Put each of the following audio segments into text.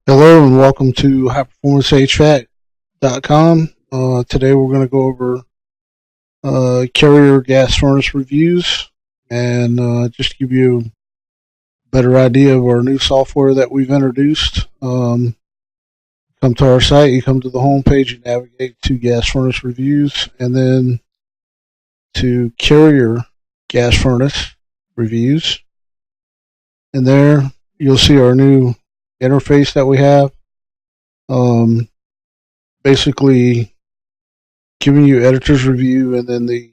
Hello and welcome to HVAC.com. Today we're going to go over carrier gas furnace reviews and just give you a better idea of our new software that we've introduced. Come to our site, you come to the home page, you navigate to gas furnace reviews and then to carrier gas furnace reviews. And there you'll see our new interface that we have. Basically giving you editor's review and then the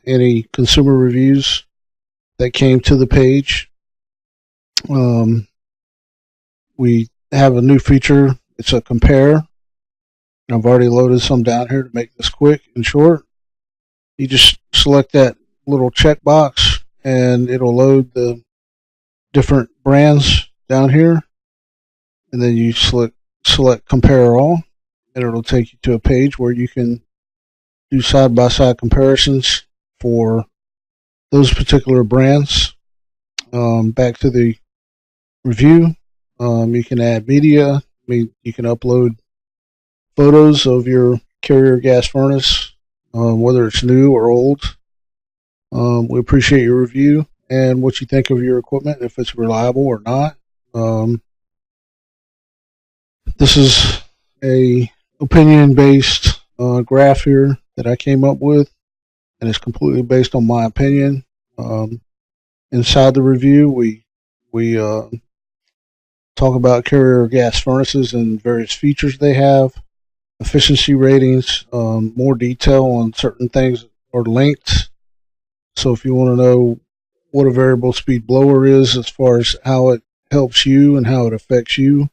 any consumer reviews that came to the page. We have a new feature. It's a compare. I've already loaded some down here to make this quick and short. You just select that little checkbox and it'll load the different brands down here. And then you select compare all, and it'll take you to a page where you can do side-by-side comparisons for those particular brands. Back to the review, you can add media. You can upload photos of your carrier gas furnace, whether it's new or old. We appreciate your review and what you think of your equipment, if it's reliable or not. This is a opinion-based graph here that I came up with, and it's completely based on my opinion. Inside the review, we talk about carrier gas furnaces and various features they have, efficiency ratings, more detail on certain things are linked. So if you want to know what a variable speed blower is as far as how it helps you and how it affects you,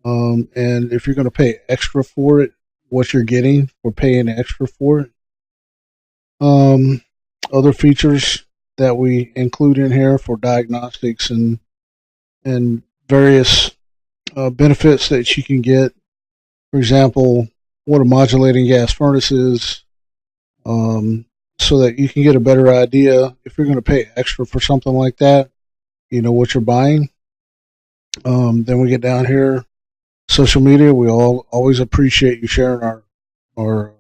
and if you're going to pay extra for it, what you're getting for paying extra for it. Other features that we include in here for diagnostics and various benefits that you can get. For example, what a modulating gas furnace is, so that you can get a better idea. If you're going to pay extra for something like that, you know what you're buying. Then we get down here. Social media, we always appreciate you sharing our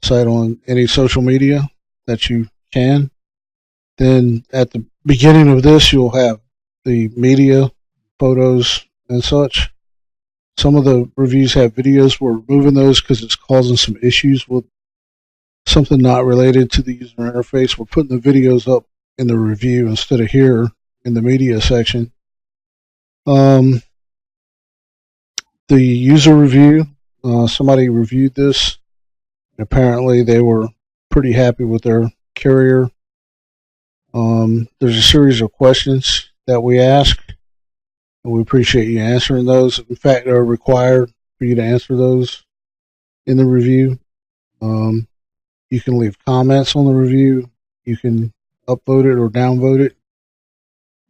site on any social media that you can. Then at the beginning of this, you'll have the media, photos, and such. Some of the reviews have videos. We're removing those because it's causing some issues with something not related to the user interface. We're putting the videos up in the review instead of here in the media section. The user review, somebody reviewed this, and apparently they were pretty happy with their carrier. There's a series of questions that we ask, and we appreciate you answering those. In fact, they're required for you to answer those in the review. You can leave comments on the review. You can upvote it or downvote it,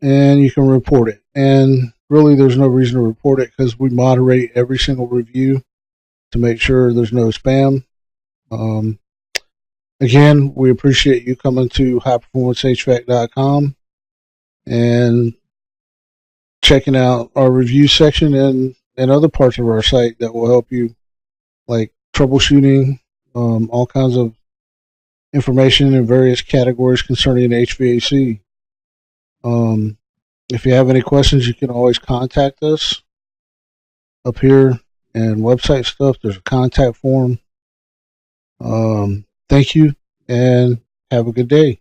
and you can report it. And really, there's no reason to report it because we moderate every single review to make sure there's no spam. Again, we appreciate you coming to highperformancehvac.com and checking out our review section and other parts of our site that will help you, like troubleshooting, all kinds of information in various categories concerning HVAC. If you have any questions, you can always contact us up here, and website stuff. There's a contact form. Thank you, and have a good day.